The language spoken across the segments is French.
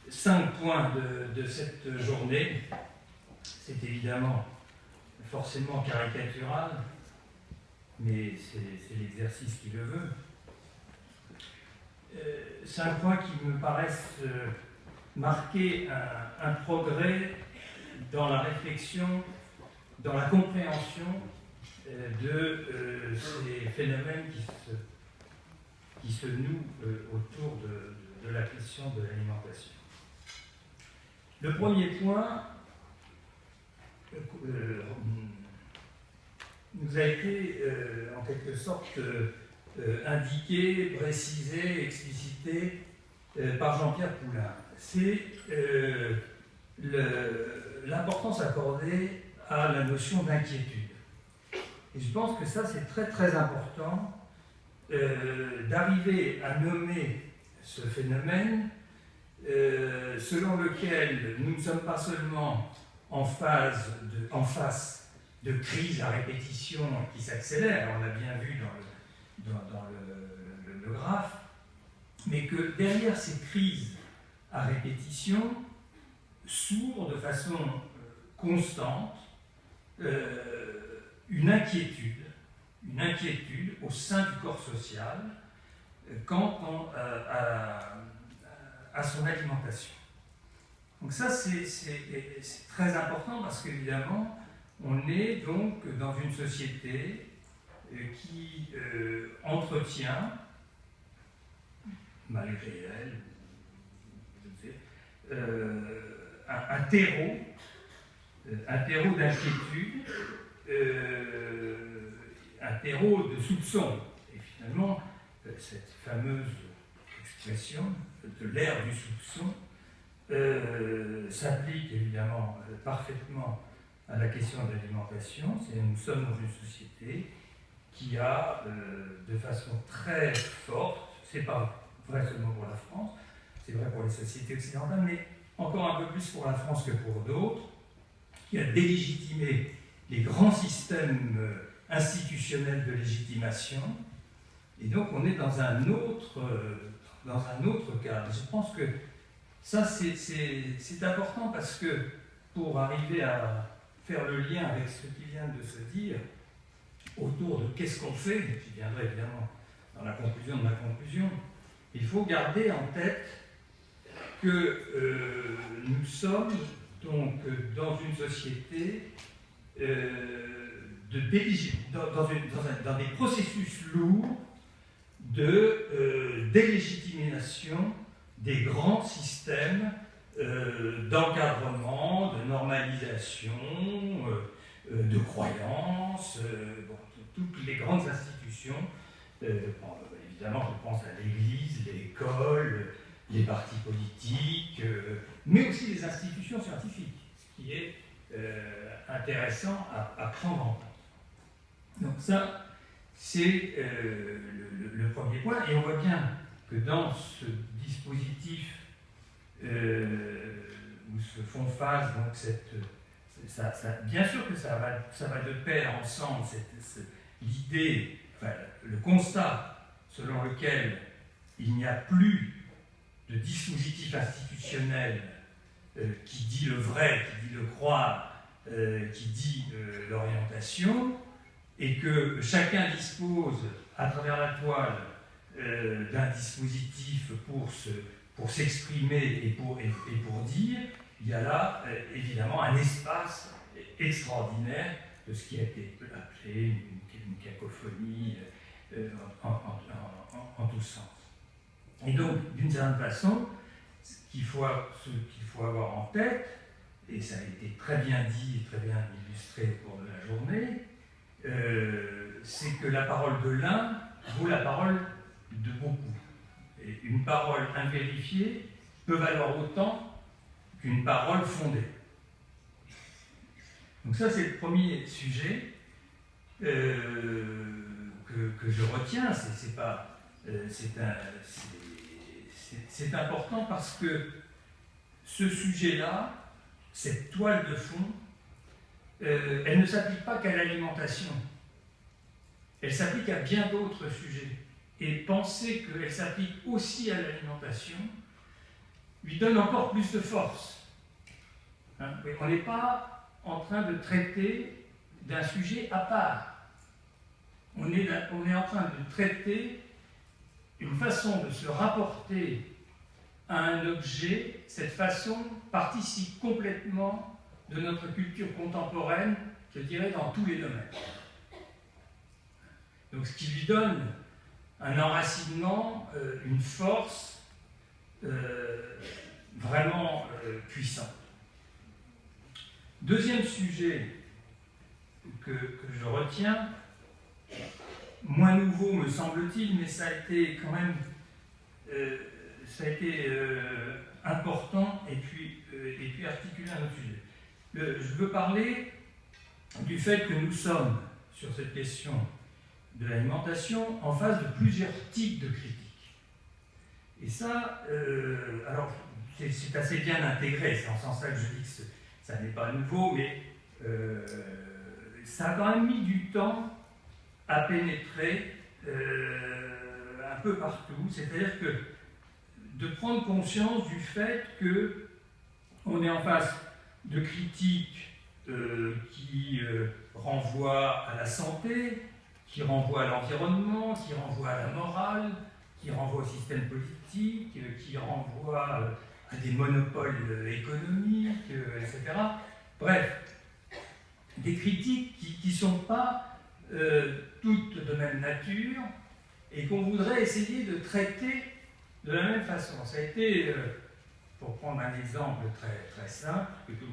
5 points de cette journée. C'est évidemment forcément caricatural, mais c'est l'exercice qui le veut. 5 points qui me paraissent marquer un progrès dans la réflexion, dans la compréhension de ces phénomènes qui se nouent autour de la question de l'alimentation. Le premier point nous a été en quelque sorte indiqué, précisé, explicité par Jean-Pierre Poulain. C'est l'importance accordée à la notion d'inquiétude. Et je pense que ça, c'est très très important d'arriver à nommer ce phénomène selon lequel nous ne sommes pas seulement en face de crises à répétition qui s'accélèrent, on l'a bien vu dans le graphe, mais que derrière ces crises à répétition s'ouvre de façon constante une inquiétude au sein du corps social quant à son alimentation. Donc ça, c'est très important parce qu'évidemment, on est donc dans une société qui entretient, malgré elle, je ne sais, un terreau d'inquiétude, un terreau de soupçon. Et finalement, cette fameuse expression de l'ère du soupçon s'applique évidemment parfaitement à la question de l'alimentation. Nous sommes dans une société qui a de façon très forte, c'est pas vrai seulement pour la France, c'est vrai pour les sociétés occidentales, mais encore un peu plus pour la France que pour d'autres, qui a délégitimé les grands systèmes institutionnels de légitimation. Et donc on est dans un autre cadre. Je pense que ça c'est important parce que pour arriver à faire le lien avec ce qui vient de se dire autour de qu'est-ce qu'on fait, j'y viendrai évidemment dans la conclusion de ma conclusion, il faut garder en tête que nous sommes donc dans une société dans des processus lourds de délégitimation des grands systèmes d'encadrement, de normalisation, de croyances, toutes les grandes institutions. Évidemment, je pense à l'Église, l'école, les partis politiques, mais aussi les institutions scientifiques, ce qui est intéressant à prendre en compte. Donc ça, c'est le premier point, et on voit bien que dans ce dispositif où se font face, donc bien sûr que ça va de pair ensemble, l'idée, enfin, le constat selon lequel il n'y a plus de dispositif institutionnel qui dit le vrai, qui dit le croire, qui dit l'orientation, et que chacun dispose, à travers la toile, d'un dispositif pour s'exprimer et pour dire, il y a là, évidemment, un espace extraordinaire de ce qui a été appelé une cacophonie en tous sens. Et donc, d'une certaine façon, ce qu'il faut avoir en tête, et ça a été très bien dit et très bien illustré au cours de la journée, c'est que la parole de l'un vaut la parole de beaucoup. Et une parole invérifiée peut valoir autant qu'une parole fondée. Donc ça, c'est le premier sujet que je retiens. C'est important parce que ce sujet-là, cette toile de fond, elle ne s'applique pas qu'à l'alimentation. Elle s'applique à bien d'autres sujets. Et penser qu'elle s'applique aussi à l'alimentation lui donne encore plus de force. Hein, on n'est pas en train de traiter d'un sujet à part. On est en train de traiter une façon de se rapporter à un objet. Cette façon participe complètement de notre culture contemporaine, je dirais, dans tous les domaines. Donc ce qui lui donne un enracinement, une force vraiment puissante. Deuxième sujet que je retiens, moins nouveau me semble-t-il, mais ça a été quand même important et puis articulé à un autre sujet. Je veux parler du fait que nous sommes, sur cette question de l'alimentation, en face de plusieurs types de critiques. Et ça, alors, c'est assez bien intégré, c'est en ce sens-là que je dis que ça n'est pas nouveau, mais ça a quand même mis du temps à pénétrer un peu partout, c'est-à-dire que de prendre conscience du fait qu'on est en face de critiques qui renvoient à la santé, qui renvoient à l'environnement, qui renvoient à la morale, qui renvoient au système politique, qui renvoient à des monopoles économiques, etc. Bref, des critiques qui ne sont pas toutes de même nature et qu'on voudrait essayer de traiter de la même façon. Ça a été, pour prendre un exemple très, très simple, que tout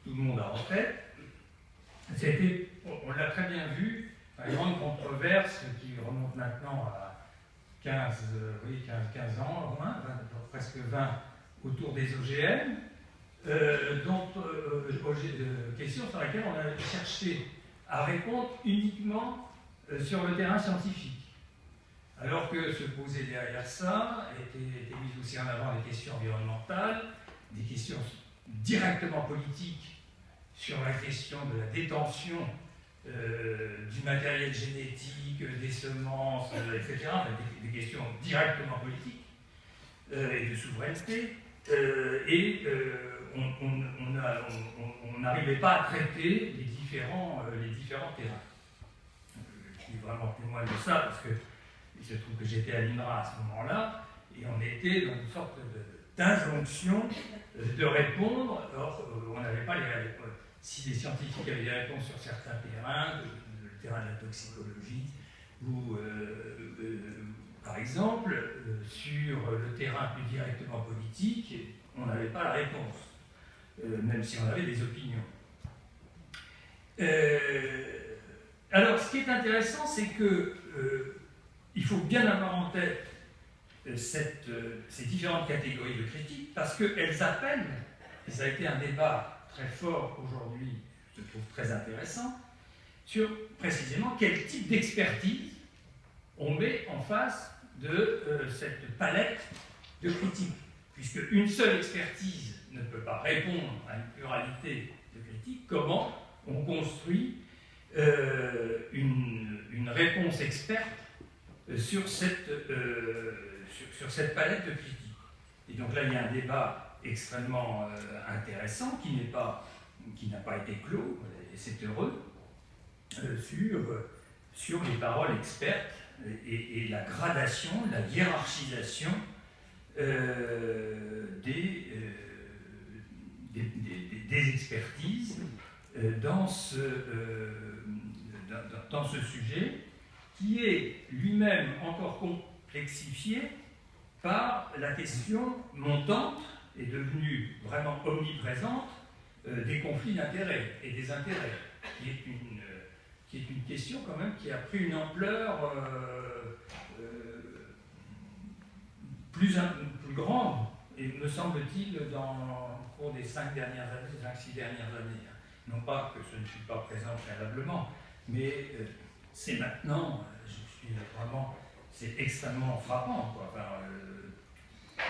le monde a en tête, on l'a très bien vu, une grande controverse qui remonte maintenant à 15 ans, au moins, presque 20, autour des OGM, question sur laquelle on a cherché à répondre uniquement sur le terrain scientifique. Alors que se poser derrière ça était mis aussi en avant des questions environnementales, des questions directement politiques sur la question de la détention du matériel génétique, des semences, etc., des questions directement politiques et de souveraineté, on n'arrivait pas à traiter les différents terrains. Je suis vraiment témoin de ça, parce que il se trouve que j'étais à l'INRA à ce moment-là, et on était dans une sorte d'injonction de répondre. Or, on n'avait pas les réponses. Si les scientifiques avaient des réponses sur certains terrains, le terrain de la toxicologie, ou par exemple, sur le terrain plus directement politique, on n'avait pas la réponse, même si on avait des opinions. Alors, ce qui est intéressant, c'est que il faut bien avoir en tête ces différentes catégories de critiques, parce qu'elles appellent, et ça a été un débat très fort aujourd'hui, je trouve très intéressant, sur précisément quel type d'expertise on met en face de cette palette de critiques. Puisque une seule expertise ne peut pas répondre à une pluralité de critiques, comment on construit une réponse experte sur cette palette de critiques. Et donc là, il y a un débat extrêmement intéressant qui n'a pas été clos, et c'est heureux, sur les paroles expertes et la gradation, la hiérarchisation des expertises dans ce sujet, qui est lui-même encore complexifié par la question montante et devenue vraiment omniprésente des conflits d'intérêts et des intérêts, qui est une question quand même qui a pris une ampleur plus grande, et me semble-t-il, dans le cours des 5-6 dernières années. Non pas que ce ne fut pas présent préalablement, mais c'est maintenant, c'est extrêmement frappant, quoi. Enfin,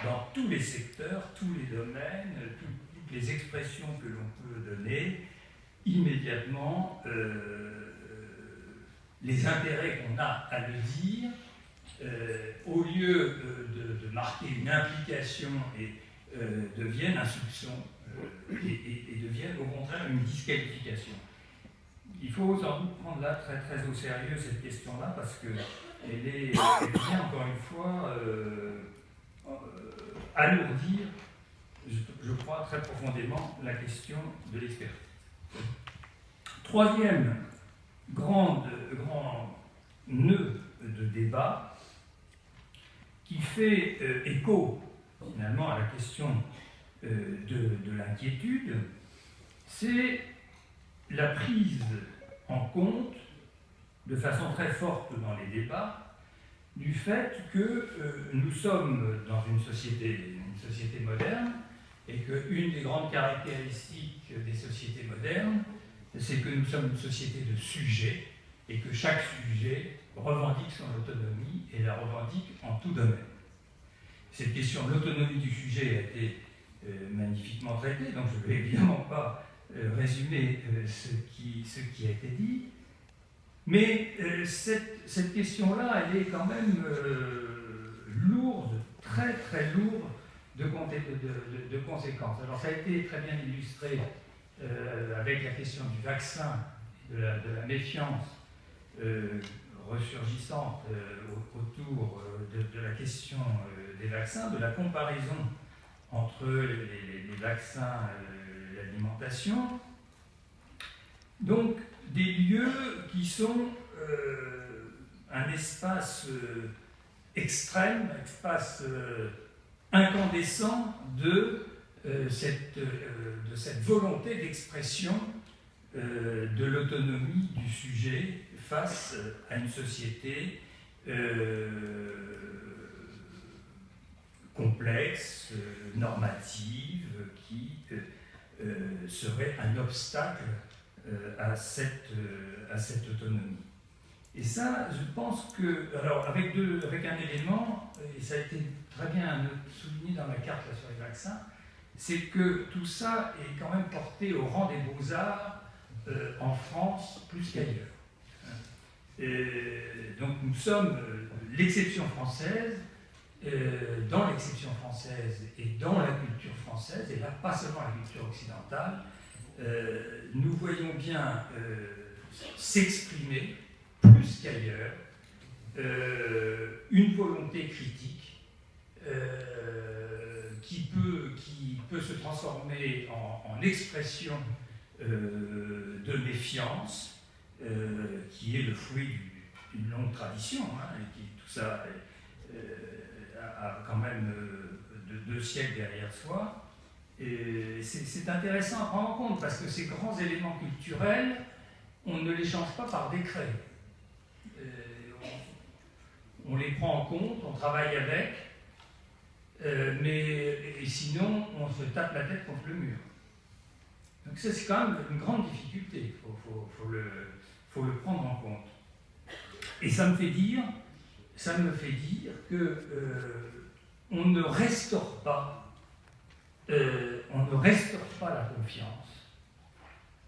dans tous les secteurs, tous les domaines, toutes les expressions que l'on peut donner, immédiatement, les intérêts qu'on a à le dire, au lieu de marquer une implication et devienne un soupçon et devienne au contraire une disqualification. Il faut sans doute prendre là très très au sérieux cette question-là parce qu'elle vient encore une fois alourdir, je crois, très profondément la question de l'expertise. Troisième grand nœud de débat qui fait écho finalement à la question de l'inquiétude, c'est la prise en compte de façon très forte dans les débats du fait que nous sommes dans une société moderne et qu'une des grandes caractéristiques des sociétés modernes, c'est que nous sommes une société de sujets et que chaque sujet revendique son autonomie et la revendique en tout domaine. Cette question de l'autonomie du sujet a été magnifiquement traitée, donc je ne vais évidemment pas résumer ce qui a été dit, mais cette question-là, elle est quand même lourde, très très lourde de conséquences. Alors ça a été très bien illustré avec la question du vaccin, de la méfiance ressurgissante autour de la question des vaccins, de la comparaison entre les vaccins et l'alimentation. Donc, des lieux qui sont un espace extrême, un espace incandescent de cette volonté d'expression de l'autonomie du sujet face à une société complexe, normative, qui serait un obstacle à cette autonomie. Et ça, je pense que, alors avec un élément, et ça a été très bien souligné dans la carte là, sur les vaccins, c'est que tout ça est quand même porté au rang des beaux-arts en France plus qu'ailleurs. Donc nous sommes l'exception française, dans l'exception française et dans la culture française, et là pas seulement la culture occidentale, nous voyons bien s'exprimer plus qu'ailleurs une volonté critique qui peut se transformer en expression de méfiance, qui est le fruit d'une longue tradition, hein, et qui tout ça a quand même 2 siècles derrière soi. Et c'est intéressant à prendre en compte parce que ces grands éléments culturels, on ne les change pas par décret. On les prend en compte, on travaille avec, et sinon on se tape la tête contre le mur. Donc ça c'est quand même une grande difficulté, il faut le prendre en compte. Et ça me fait dire que on ne restaure pas la confiance.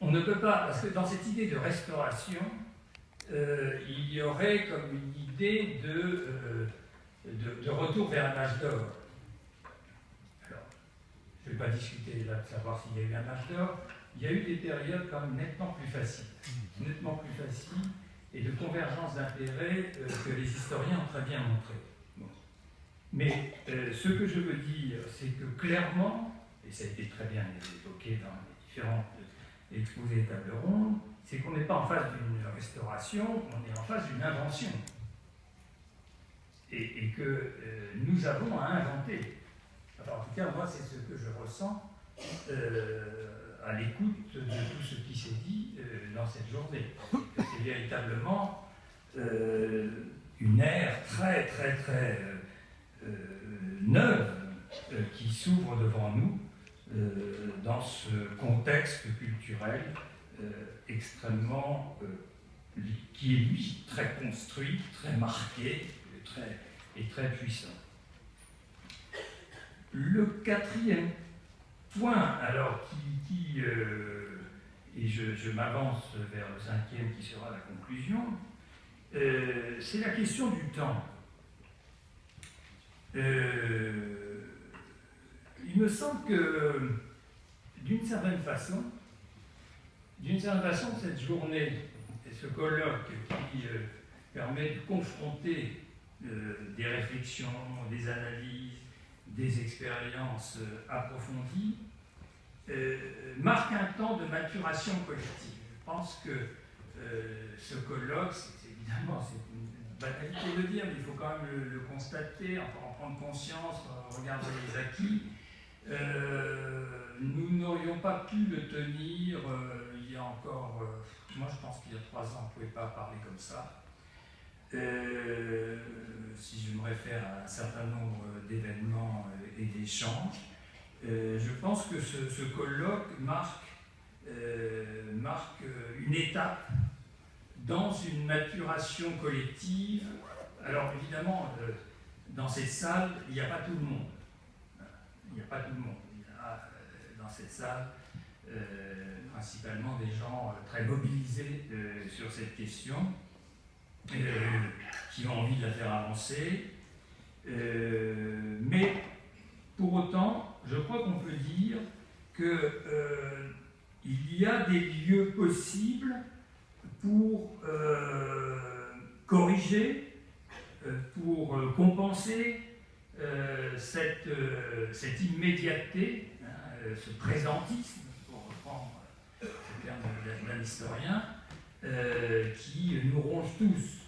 On ne peut pas, parce que dans cette idée de restauration, il y aurait comme une idée de retour vers un âge d'or. Alors, je ne vais pas discuter là de savoir s'il y a eu un âge d'or. Il y a eu des périodes quand même nettement plus faciles, et de convergence d'intérêts que les historiens ont très bien montré. Bon. Mais ce que je veux dire, c'est que clairement, et ça a été très bien évoqué dans les différents exposés et tables rondes, c'est qu'on n'est pas en face d'une restauration, on est en face d'une invention. Et que nous avons à inventer. Enfin, en tout cas, moi, c'est ce que je ressens à l'écoute de tout ce qui s'est dit dans cette journée. C'est véritablement une ère très, très, très neuve qui s'ouvre devant nous dans ce contexte culturel extrêmement, qui est lui très construit, très marqué et très puissant. Le quatrième point, alors et je m'avance vers le cinquième qui sera la conclusion, c'est la question du temps. Il il me semble que, d'une certaine façon, cette journée et ce colloque qui permet de confronter des réflexions, des analyses, des expériences approfondies, marque un temps de maturation collective. Je pense que ce colloque, évidemment, c'est une banalité de le dire, mais il faut quand même le constater, en prendre conscience, regarder les acquis. Nous n'aurions pas pu le tenir il y a encore, moi je pense qu'il y a 3 ans, on ne pouvait pas parler comme ça. Si je me réfère à un certain nombre d'événements et d'échanges, je pense que ce colloque marque une étape dans une maturation collective. Alors évidemment, dans cette salle, il n'y a pas tout le monde. Il n'y a pas tout le monde. Il y a dans cette salle principalement des gens très mobilisés sur cette question, qui ont envie de la faire avancer. Mais pour autant, je crois qu'on peut dire qu'il y a des lieux possibles pour corriger, pour compenser cette immédiateté, ce présentisme, pour reprendre le terme d'un historien, qui nous ronge tous.